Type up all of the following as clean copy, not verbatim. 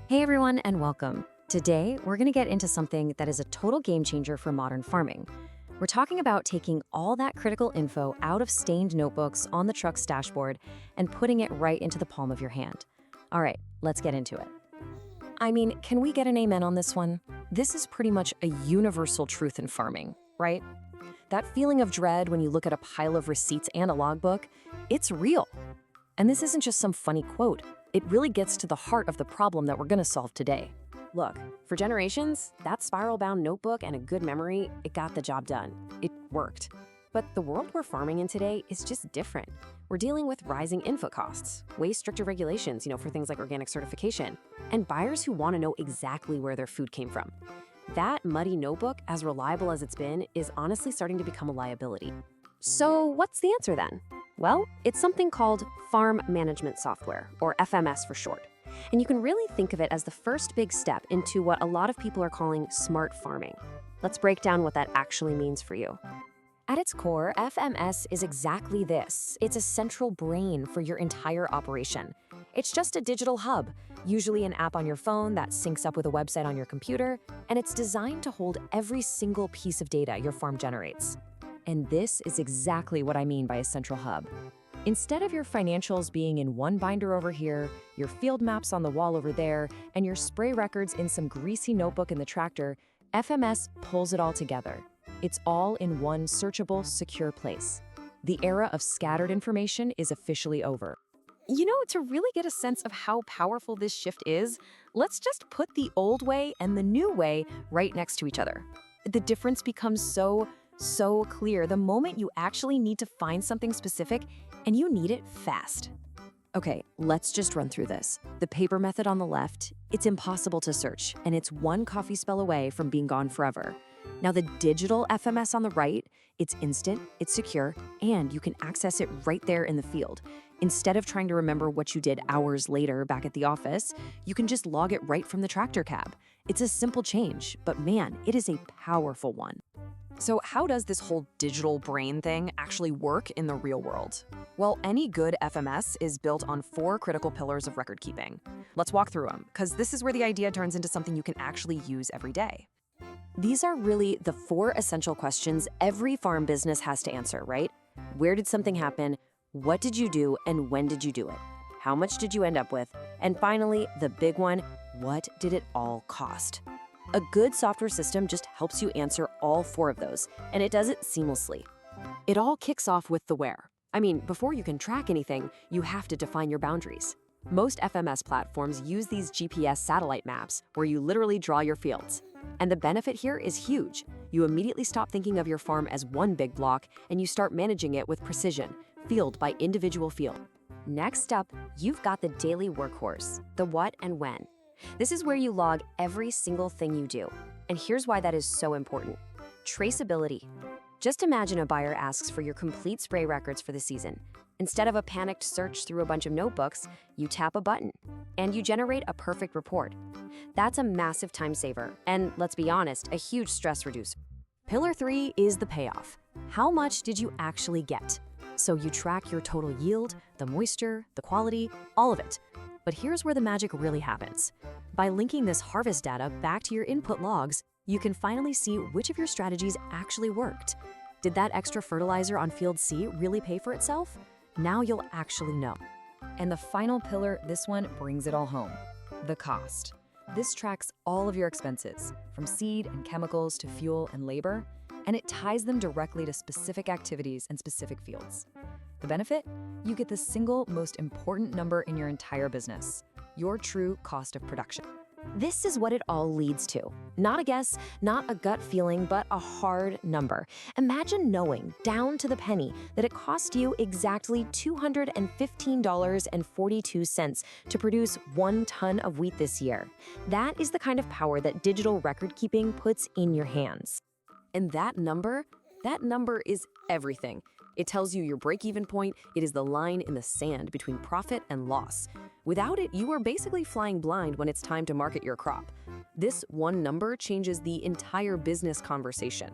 Hey everyone, and welcome. Today, we're going to get into something that is a total game changer for modern farming. We're talking about taking all that critical info out of stained notebooks on the truck's dashboard and putting it right into the palm of your hand. All right, let's get into it. I mean, can we get an amen on this one? This is pretty much a universal truth in farming, right? That feeling of dread when you look at a pile of receipts and a logbook, it's real. And this isn't just some funny quote. It really gets to the heart of the problem that we're going to solve today. Look, for generations, that spiral-bound notebook and a good memory, it got the job done. It worked. But the world we're farming in today is just different. We're dealing with rising input costs, way stricter regulations, for things like organic certification, and buyers who want to know exactly where their food came from. That muddy notebook, as reliable as it's been, is honestly starting to become a liability. So what's the answer then? Well, it's something called farm management software, or FMS for short. And you can really think of it as the first big step into what a lot of people are calling smart farming. Let's break down what that actually means for you. At its core, FMS is exactly this. It's a central brain for your entire operation. It's just a digital hub, usually an app on your phone that syncs up with a website on your computer, and it's designed to hold every single piece of data your farm generates. And this is exactly what I mean by a central hub. Instead of your financials being in one binder over here, your field maps on the wall over there, and your spray records in some greasy notebook in the tractor, FMS pulls it all together. It's all in one searchable, secure place. The era of scattered information is officially over. To really get a sense of how powerful this shift is, let's just put the old way and the new way right next to each other. The difference becomes so clear the moment you actually need to find something specific and you need it fast. Okay, let's just run through this. The paper method on the left, it's impossible to search, and it's one coffee spell away from being gone forever. Now the digital FMS on the right, it's instant, it's secure, and you can access it right there in the field. Instead of trying to remember what you did hours later back at the office, you can just log it right from the tractor cab. It's a simple change, but man, it is a powerful one. So how does this whole digital brain thing actually work in the real world? Well, any good FMS is built on 4 critical pillars of record keeping. Let's walk through them, because this is where the idea turns into something you can actually use every day. These are really the 4 essential questions every farm business has to answer, right? Where did something happen? What did you do, and when did you do it? How much did you end up with? And finally, the big one, what did it all cost? A good software system just helps you answer all 4 of those, and it does it seamlessly. It all kicks off with the where. Before you can track anything, you have to define your boundaries. Most FMS platforms use these GPS satellite maps where you literally draw your fields. And the benefit here is huge. You immediately stop thinking of your farm as one big block and you start managing it with precision, field by individual field. Next up, you've got the daily workhorse, the what and when. This is where you log every single thing you do. And here's why that is so important. Traceability. Just imagine a buyer asks for your complete spray records for the season. Instead of a panicked search through a bunch of notebooks, you tap a button and you generate a perfect report. That's a massive time saver and, let's be honest, a huge stress reducer. Pillar 3 is the payoff. How much did you actually get? So you track your total yield, the moisture, the quality, all of it. But here's where the magic really happens. By linking this harvest data back to your input logs, you can finally see which of your strategies actually worked. Did that extra fertilizer on field C really pay for itself? Now you'll actually know. And the final pillar, this one brings it all home. The cost. This tracks all of your expenses, from seed and chemicals to fuel and labor, and it ties them directly to specific activities and specific fields. The benefit? You get the single most important number in your entire business, your true cost of production. This is what it all leads to. Not a guess, not a gut feeling, but a hard number. Imagine knowing, down to the penny, that it cost you exactly $215.42 to produce 1 ton of wheat this year. That is the kind of power that digital record keeping puts in your hands. And that number is everything. It tells you your break-even point. It is the line in the sand between profit and loss. Without it, you are basically flying blind when it's time to market your crop. This one number changes the entire business conversation.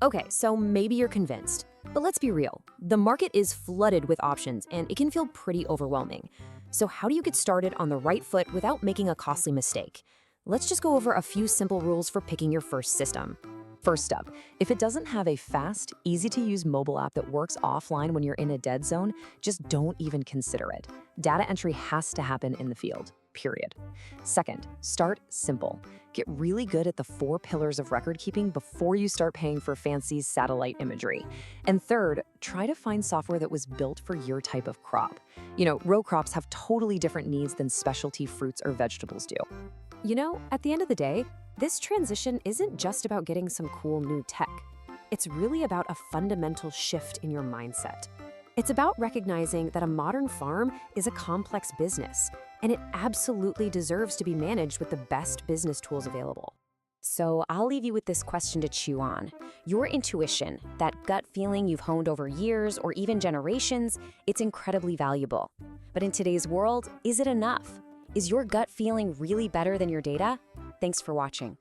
Okay, so maybe you're convinced, but let's be real. The market is flooded with options and it can feel pretty overwhelming. So how do you get started on the right foot without making a costly mistake? Let's just go over a few simple rules for picking your first system. First up, if it doesn't have a fast, easy-to-use mobile app that works offline when you're in a dead zone, just don't even consider it. Data entry has to happen in the field, period. Second, start simple. Get really good at the 4 pillars of record keeping before you start paying for fancy satellite imagery. And third, try to find software that was built for your type of crop. Row crops have totally different needs than specialty fruits or vegetables do. At the end of the day, this transition isn't just about getting some cool new tech. It's really about a fundamental shift in your mindset. It's about recognizing that a modern farm is a complex business, and it absolutely deserves to be managed with the best business tools available. So I'll leave you with this question to chew on. Your intuition, that gut feeling you've honed over years or even generations, it's incredibly valuable. But in today's world, is it enough? Is your gut feeling really better than your data? Thanks for watching.